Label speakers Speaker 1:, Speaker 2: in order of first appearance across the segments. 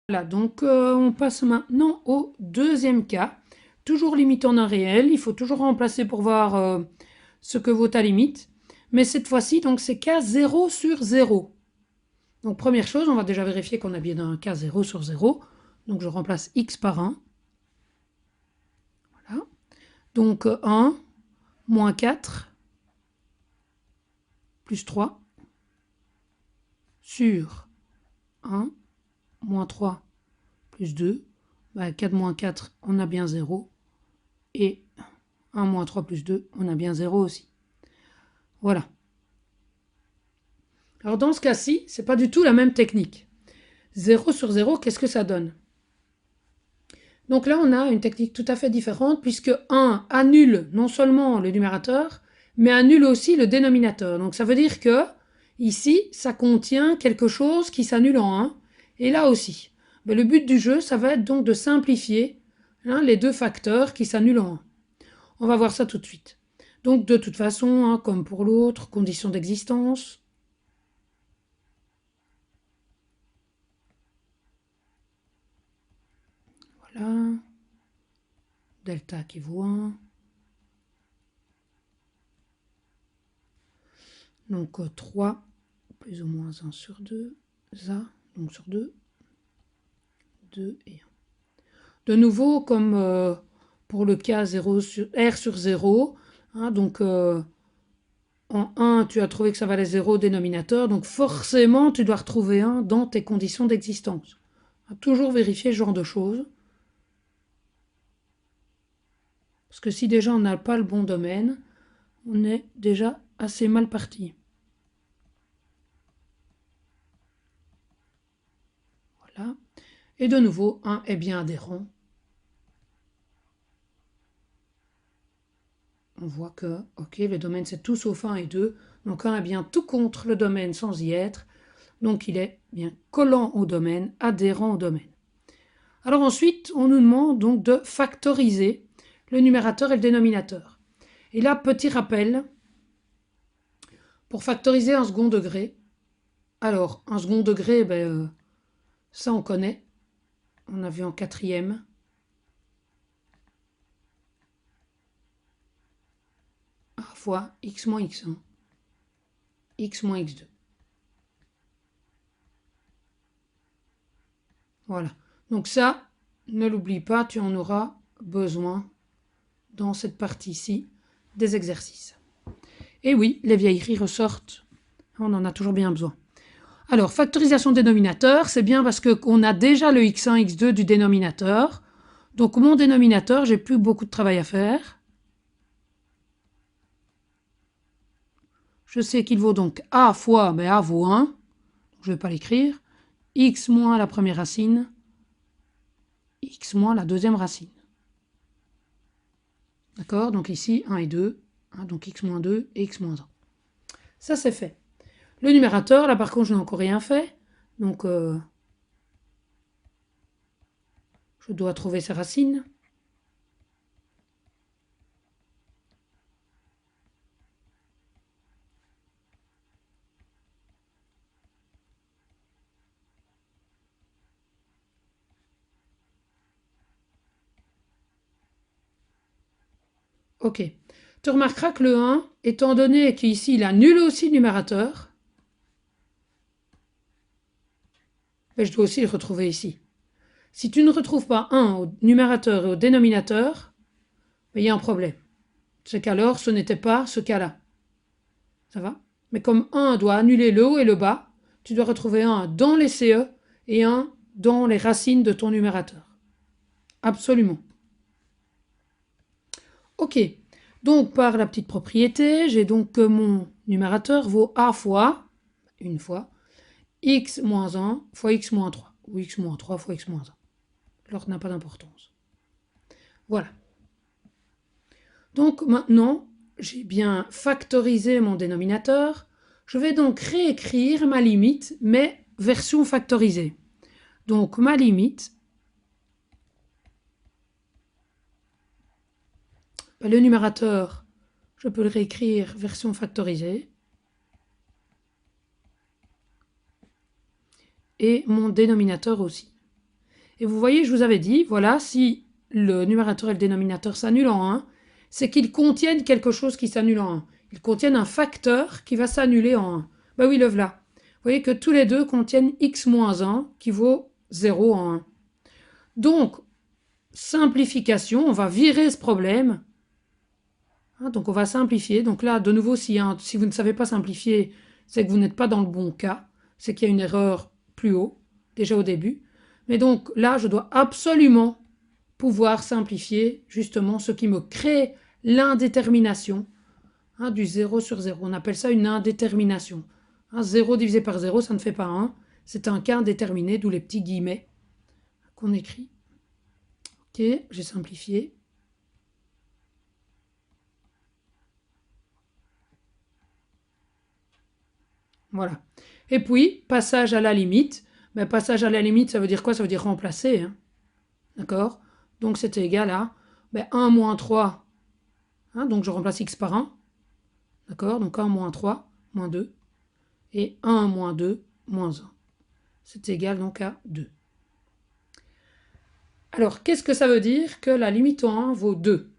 Speaker 1: Voilà, donc on passe maintenant au deuxième cas. Toujours limite en un réel, il faut toujours remplacer pour voir ce que vaut ta limite. Mais cette fois-ci, donc c'est cas 0 sur 0. Donc première chose, on va déjà vérifier qu'on a bien un cas 0 sur 0. Donc je remplace x par 1. Voilà. Donc 1 moins 4 plus 3 sur 1 moins 3 plus 2. 4 moins 4, on a bien 0. Et 1 moins 3 plus 2, on a bien 0 aussi. Voilà. Alors dans ce cas-ci, ce n'est pas du tout la même technique. 0 sur 0, qu'est-ce que ça donne? Donc là, on a une technique tout à fait différente puisque 1 annule non seulement le numérateur, mais annule aussi le dénominateur. Donc ça veut dire que ici, ça contient quelque chose qui s'annule en 1, et là aussi. Mais le but du jeu, ça va être donc de simplifier les deux facteurs qui s'annulent en 1. On va voir ça tout de suite. Donc de toute façon, comme pour l'autre, condition d'existence. Voilà. Delta qui vaut 1. Donc 3 plus ou moins 1 sur 2. Ça, donc sur 2. 2 et 1. De nouveau, comme pour le cas 0 sur, R sur 0, donc en 1, tu as trouvé que ça valait 0 au dénominateur, donc forcément, tu dois retrouver 1 dans tes conditions d'existence. Toujours vérifier ce genre de choses. Parce que si déjà on n'a pas le bon domaine, on est déjà assez mal parti. Voilà. Et de nouveau, 1 est bien adhérent. On voit que, ok, le domaine c'est tout sauf 1 et 2. Donc 1 est bien tout contre le domaine sans y être. Donc il est bien collant au domaine, adhérent au domaine. Alors ensuite, on nous demande donc de factoriser le numérateur et le dénominateur. Et là, petit rappel, pour factoriser un second degré, alors un second degré, ça on connaît, on a vu en quatrième. A fois x moins x1, x moins x2. Voilà. Donc ça, ne l'oublie pas, tu en auras besoin dans cette partie-ci des exercices. Et oui, les vieilleries ressortent. On en a toujours bien besoin. Alors, factorisation dénominateur, c'est bien parce qu'on a déjà le x1, x2 du dénominateur. Donc, mon dénominateur, j'ai plus beaucoup de travail à faire. Je sais qu'il vaut donc a fois, mais a vaut 1. Je ne vais pas l'écrire. X moins la première racine, x moins la deuxième racine. D'accord? Donc ici, 1 et 2. Donc x moins 2 et x moins 1. Ça, c'est fait. Le numérateur, là par contre, je n'ai encore rien fait. Donc, je dois trouver ses racines. Ok. Tu remarqueras que le 1, étant donné qu'ici il annule aussi le numérateur, et je dois aussi le retrouver ici. Si tu ne retrouves pas 1 au numérateur et au dénominateur, il y a un problème. C'est qu'alors ce n'était pas ce cas-là. Ça va? Mais comme 1 doit annuler le haut et le bas, tu dois retrouver 1 dans les CE et 1 dans les racines de ton numérateur. Absolument. Ok. Donc par la petite propriété, j'ai donc que mon numérateur vaut a fois, une fois, x moins 1 fois x moins 3, ou x moins 3 fois x moins 1. L'ordre n'a pas d'importance. Voilà. Donc maintenant, j'ai bien factorisé mon dénominateur. Je vais donc réécrire ma limite, mais version factorisée. Donc ma limite, le numérateur, je peux le réécrire version factorisée. Et mon dénominateur aussi. Et vous voyez, je vous avais dit, voilà, si le numérateur et le dénominateur s'annulent en 1, c'est qu'ils contiennent quelque chose qui s'annule en 1. Ils contiennent un facteur qui va s'annuler en 1. Ben oui, le voilà. Vous voyez que tous les deux contiennent x moins 1 qui vaut 0 en 1. Donc, simplification, on va virer ce problème. Donc on va simplifier. Donc là, de nouveau, si vous ne savez pas simplifier, c'est que vous n'êtes pas dans le bon cas. C'est qu'il y a une erreur plus haut, déjà au début. Mais donc là, je dois absolument pouvoir simplifier justement ce qui me crée l'indétermination du 0 sur 0. On appelle ça une indétermination. 0 divisé par 0, ça ne fait pas 1. C'est un cas indéterminé, d'où les petits guillemets qu'on écrit. Ok, j'ai simplifié. Voilà. Et puis, passage à la limite. Ben, passage à la limite, ça veut dire quoi? Ça veut dire remplacer. Hein. D'accord? Donc, c'était égal à 1 moins 3. Donc, je remplace x par 1. D'accord? Donc, 1 moins 3, moins 2. Et 1 moins 2, moins 1. C'est égal donc à 2. Alors, qu'est-ce que ça veut dire que la limite en 1 vaut 2?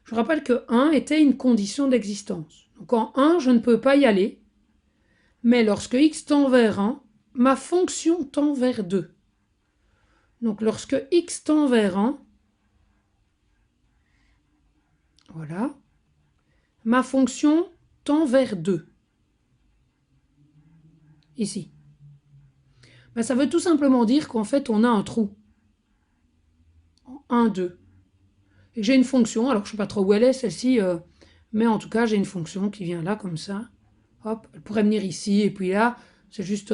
Speaker 1: Je rappelle que 1 était une condition d'existence. Donc, en 1, je ne peux pas y aller. Mais lorsque x tend vers 1, ma fonction tend vers 2. Donc lorsque x tend vers 1, voilà, ma fonction tend vers 2. Ici. Ben, ça veut tout simplement dire qu'en fait, on a un trou. En 1, 2. Et que j'ai une fonction, alors je ne sais pas trop où elle est, celle-ci, mais en tout cas, j'ai une fonction qui vient là, comme ça. Hop, elle pourrait venir ici, et puis là, c'est juste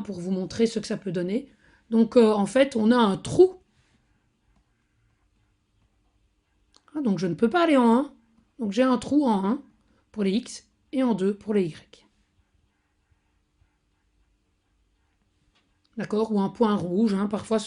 Speaker 1: pour vous montrer ce que ça peut donner. Donc, en fait, on a un trou. Donc, je ne peux pas aller en 1. Donc, j'ai un trou en 1 pour les x et en 2 pour les y. D'accord? Ou un point rouge. Parfois,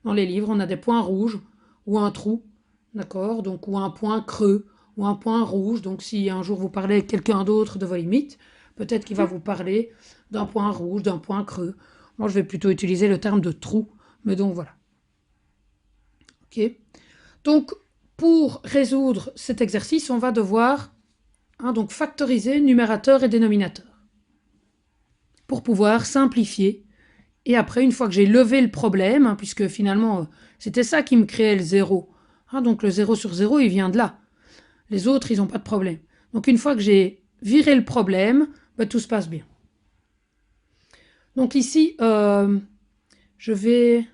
Speaker 1: dans les livres, on a des points rouges ou un trou. D'accord? Donc, ou un point creux ou un point rouge. Donc, si un jour vous parlez avec quelqu'un d'autre de vos limites, peut-être qu'il va vous parler d'un point rouge, d'un point creux. Moi, je vais plutôt utiliser le terme de trou. Mais donc, voilà. Ok? Donc, pour résoudre cet exercice, on va devoir donc factoriser numérateur et dénominateur pour pouvoir simplifier. Et après, une fois que j'ai levé le problème, puisque finalement, c'était ça qui me créait le 0. Donc, le 0 sur 0, il vient de là. Les autres, ils n'ont pas de problème. Donc, une fois que j'ai viré le problème, tout se passe bien. Donc, ici, je vais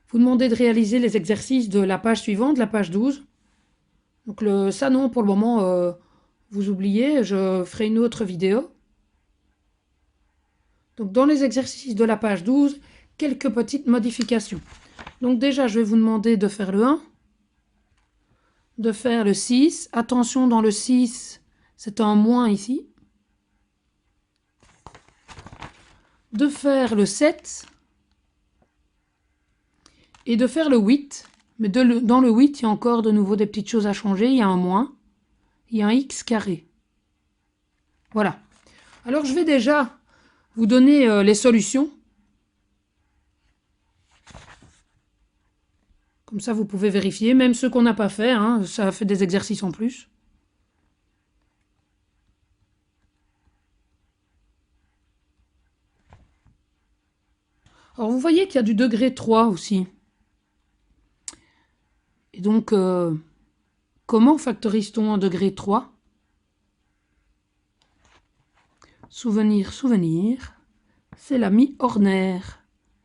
Speaker 1: vous demander de réaliser les exercices de la page suivante, la page 12. Donc, ça, non, pour le moment, vous oubliez, je ferai une autre vidéo. Donc, dans les exercices de la page 12, quelques petites modifications. Donc, déjà, je vais vous demander de faire le 1, de faire le 6. Attention, dans le 6, c'est un moins ici. De faire le 7. Et de faire le 8. Mais dans le 8, il y a encore de nouveau des petites choses à changer. Il y a un moins. Il y a un x carré. Voilà. Alors, je vais déjà vous donner les solutions. Comme ça, vous pouvez vérifier, même ceux qu'on n'a pas fait, ça fait des exercices en plus. Alors, vous voyez qu'il y a du degré 3 aussi. Et donc, comment factorise-t-on un degré 3? Souvenir, souvenir, c'est l'ami Horner.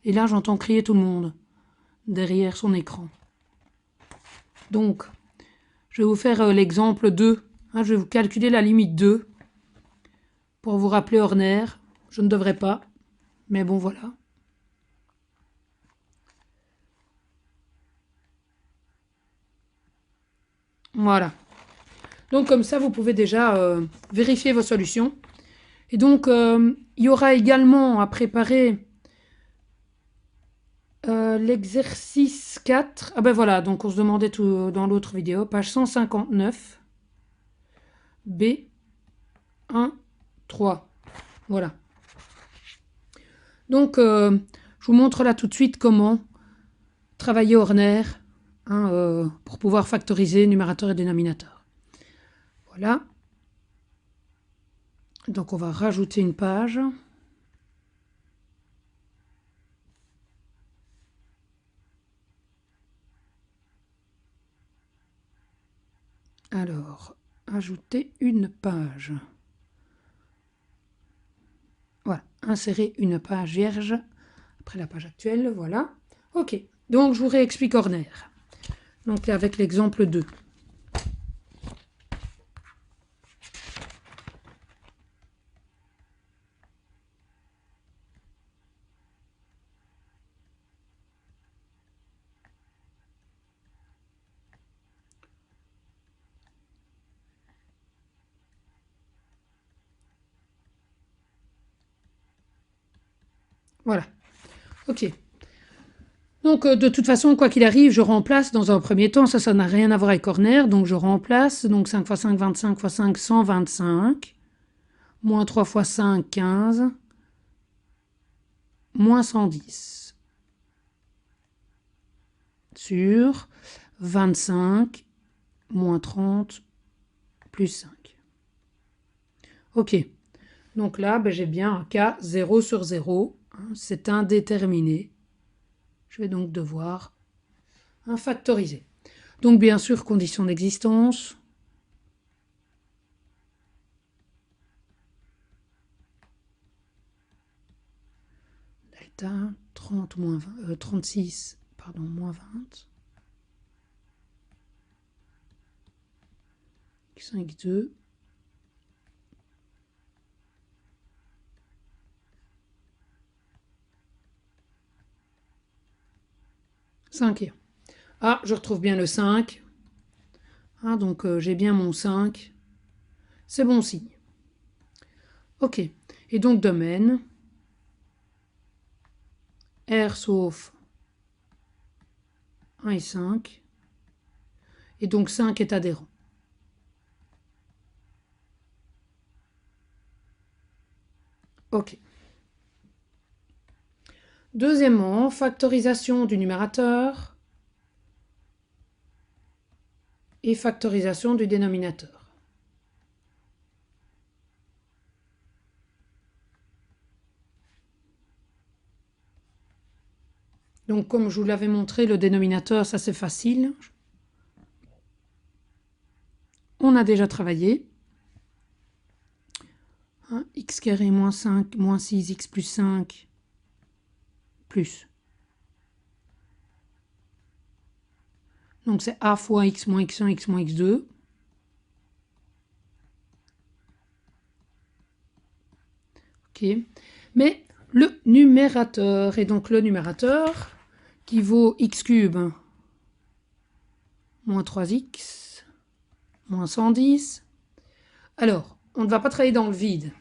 Speaker 1: Et là, j'entends crier tout le monde derrière son écran. Donc, je vais vous faire l'exemple 2. Je vais vous calculer la limite 2 pour vous rappeler Horner. Je ne devrais pas, mais bon, voilà. Voilà. Donc, comme ça, vous pouvez déjà vérifier vos solutions. Et donc, il y aura également à préparer l'exercice 4. Ah ben voilà, donc on se demandait tout dans l'autre vidéo, page 159, B 1, 3. Voilà. Donc, je vous montre là tout de suite comment travailler Horner pour pouvoir factoriser numérateur et dénominateur. Voilà. Donc on va rajouter une page. Alors, ajouter une page. Voilà, insérer une page vierge après la page actuelle, voilà. Ok, donc je vous réexplique Horner. Donc avec l'exemple 2. Voilà, ok. Donc de toute façon, quoi qu'il arrive, je remplace dans un premier temps, ça n'a rien à voir avec Horner, donc je remplace, donc 5 x 5, 25 x 5, 125, moins 3 x 5, 15, moins 110, sur 25, moins 30, plus 5. Ok, donc là, j'ai bien un cas 0 sur 0, c'est indéterminé. Je vais donc devoir factoriser. Donc bien sûr, condition d'existence. Delta 30 moins 20, 36, pardon, moins 20. X1, X2. Cinquième. Ah, je retrouve bien le 5. Donc j'ai bien mon 5. C'est bon signe. Ok. Et donc domaine. R sauf 1 et 5. Et donc 5 est adhérent. Ok. Deuxièmement, factorisation du numérateur et factorisation du dénominateur. Donc comme je vous l'avais montré, le dénominateur, ça c'est facile. On a déjà travaillé. X carré moins 5, moins 6, x plus 5, plus. Donc c'est a fois x moins x1, x moins x2. Ok. Mais le numérateur, et donc le numérateur qui vaut x cube moins 3x moins 110. Alors, on ne va pas travailler dans le vide.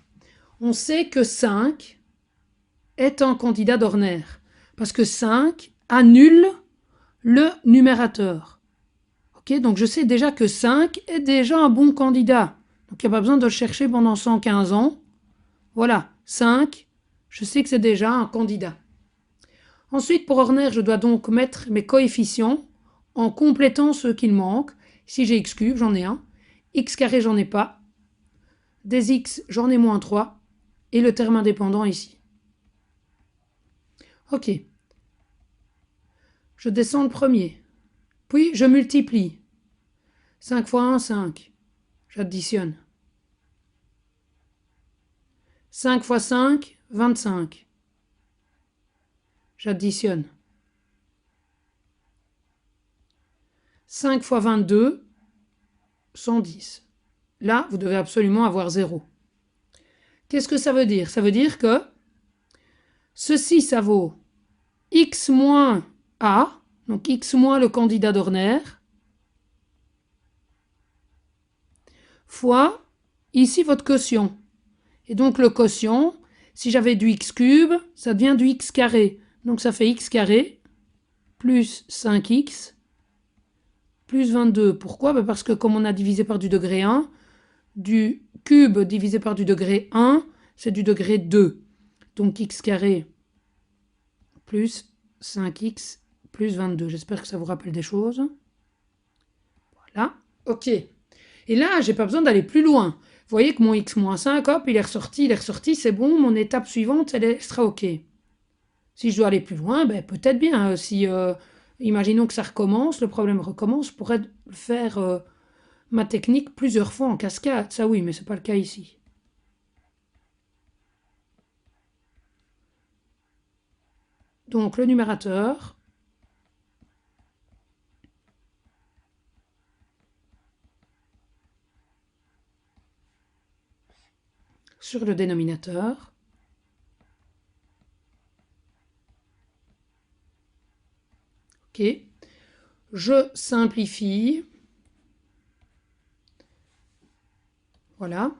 Speaker 1: On sait que 5 est un candidat d'Horner, parce que 5 annule le numérateur. Ok, donc je sais déjà que 5 est déjà un bon candidat. Donc il n'y a pas besoin de le chercher pendant 115 ans. Voilà, 5, je sais que c'est déjà un candidat. Ensuite, pour Horner, je dois donc mettre mes coefficients en complétant ceux qu'il manque. Si j'ai x cube, j'en ai 1. X carré, j'en ai pas. Des x, j'en ai moins 3. Et le terme indépendant ici. Ok. Je descends le premier. Puis je multiplie. 5 fois 1, 5. J'additionne. 5 fois 5, 25. J'additionne. 5 fois 22, 110. Là, vous devez absolument avoir 0. Qu'est-ce que ça veut dire? Ça veut dire que ceci, ça vaut x moins a, donc x moins le candidat d'Horner, fois ici votre quotient. Et donc le quotient, si j'avais du x cube, ça devient du x carré. Donc ça fait x carré plus 5x plus 22. Pourquoi? Parce que comme on a divisé par du degré 1, du cube divisé par du degré 1, c'est du degré 2. Donc x carré plus 5x plus 22. J'espère que ça vous rappelle des choses. Voilà, ok. Et là, j'ai pas besoin d'aller plus loin. Vous voyez que mon x-5, hop, il est ressorti, c'est bon, mon étape suivante, elle sera ok. Si je dois aller plus loin, ben, peut-être bien. Si, imaginons que ça recommence, le problème recommence, je pourrais faire ma technique plusieurs fois en cascade. Ça oui, mais c'est pas le cas ici. Donc le numérateur, sur le dénominateur, ok, je simplifie, voilà.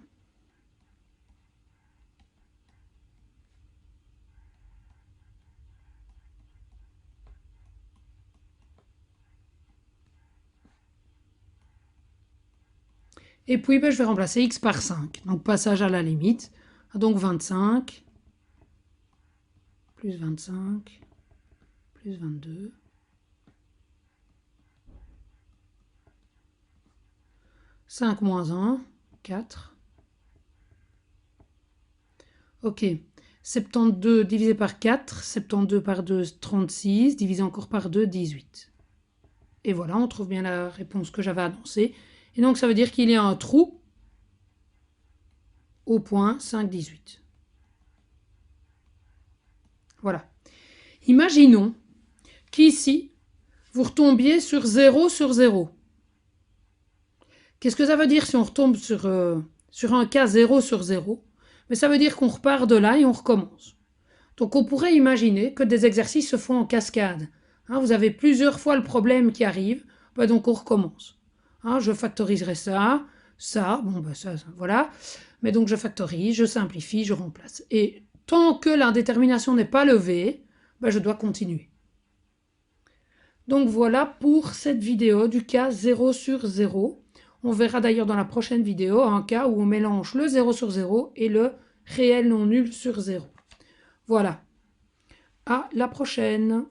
Speaker 1: Et puis, ben, je vais remplacer x par 5. Donc, passage à la limite. Donc, 25, plus 25, plus 22. « 5 moins 1, 4. Ok. 72 divisé par 4, 72 par 2, 36, divisé encore par 2, 18. Et voilà, on trouve bien la réponse que j'avais annoncée. Et donc, ça veut dire qu'il y a un trou au point 5, 18. Voilà. Imaginons qu'ici, vous retombiez sur 0 sur 0. Qu'est-ce que ça veut dire si on retombe sur un cas 0 sur 0? Mais ça veut dire qu'on repart de là et on recommence. Donc on pourrait imaginer que des exercices se font en cascade. Hein, vous avez plusieurs fois le problème qui arrive, ben donc on recommence. Hein, je factoriserai ça, bon ben ça, voilà. Mais donc je factorise, je simplifie, je remplace. Et tant que l'indétermination n'est pas levée, ben je dois continuer. Donc voilà pour cette vidéo du cas 0 sur 0. On verra d'ailleurs dans la prochaine vidéo un cas où on mélange le 0 sur 0 et le réel non nul sur 0. Voilà. À la prochaine.